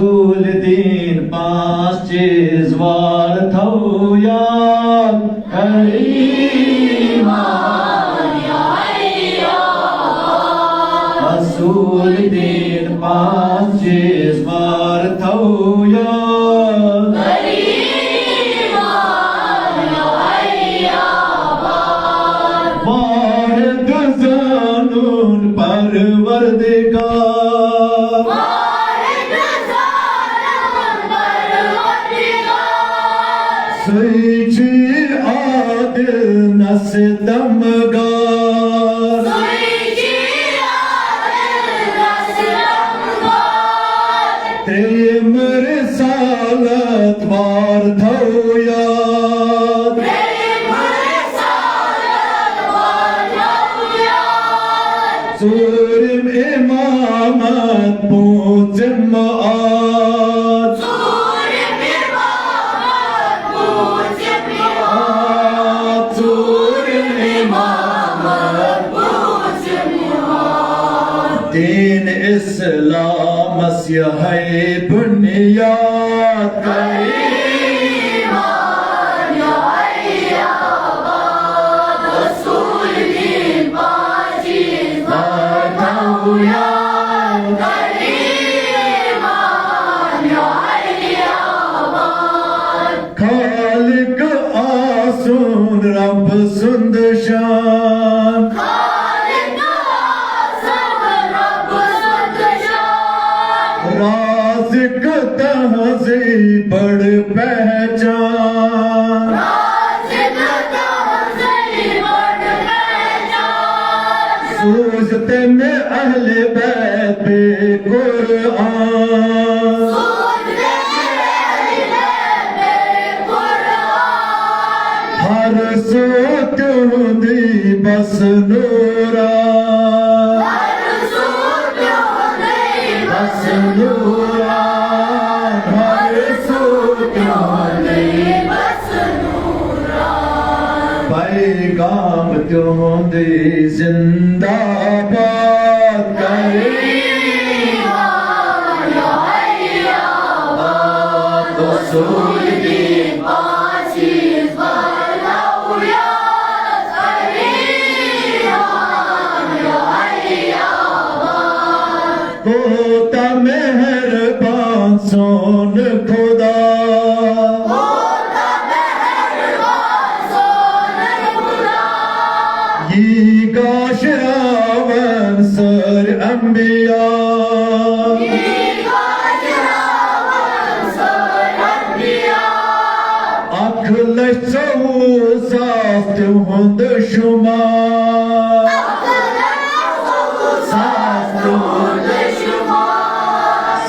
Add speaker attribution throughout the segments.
Speaker 1: असूल दीन पांच चीज वार थो याद असूल दीन पांच चीज वार थो याद वाहिद ज़ानून परवरदिगार सच्ची आदिल नस्दमगार तेम रिसालत वार थो याद ज़ुल्म इमामत पूजिम आज दीन इस्लाम मसीह बुनियाद खालिक आसून रब सुंद शान राज़िक तहज़ीब बड़ पहचान सूझते में अहले बैत पे कुरान हर सूत हुंदी बस नूरा बस नूरा हर सूत पैगाम तुंदी जिंदाबाद रसूल दीन पांच चीज वार थो याद होता मेहरबान सोन खुदा ये गाशरावन सर अंबिया अखलश साफ तुहंद शुमार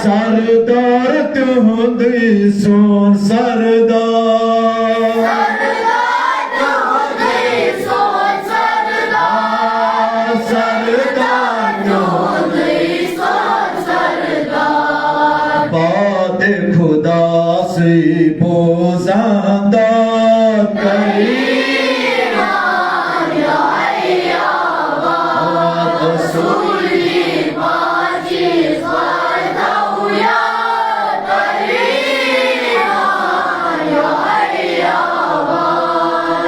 Speaker 1: सरदार तुहंद सोन सरदार बात खुदा से बोज़ांदा रसूल दीन पांच चीज वार थो याद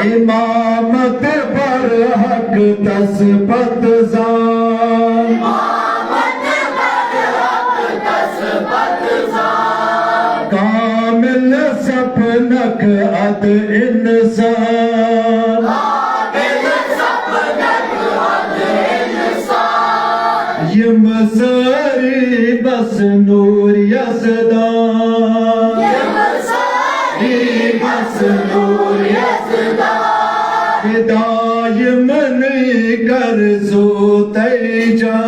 Speaker 1: इमामत पर हक तस्बत ज़ान कामिल सपनक अद इंसान यम सारी बस नूर यज़दान हिदायम नहीं कर जो तैजा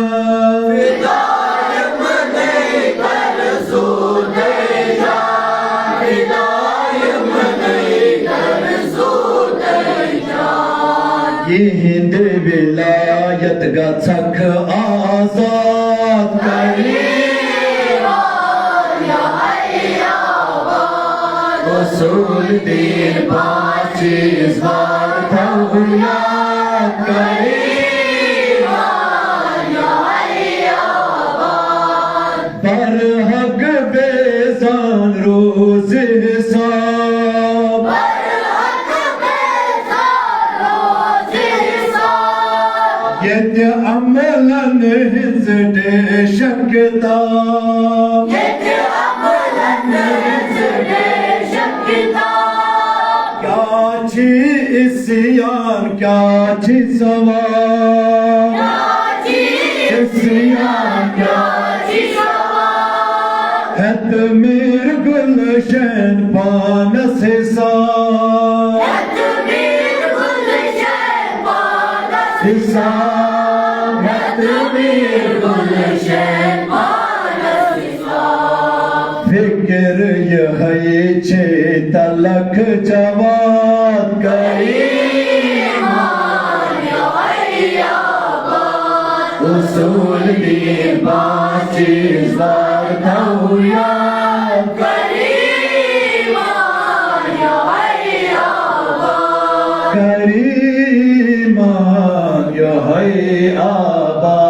Speaker 1: ये हिंद विलायत गछक आजाद रसूल दीन पांच चीज वार थो याद पर हक बे
Speaker 2: हिसाब
Speaker 1: बरहक बेथा रोज हिसाब
Speaker 2: येते अमलन हिजडे किताब
Speaker 1: येते अमलन हिजडे किताब
Speaker 2: क्या छी इस्यान क्या छी सवाब इस्यान क्या है तमीर गुलशन पानस हिसाब हिसाब है तमीर फिक्र यही छे तलक जवाब उसूल दी बाचीज वार्थौ याद करीमान यही आबाद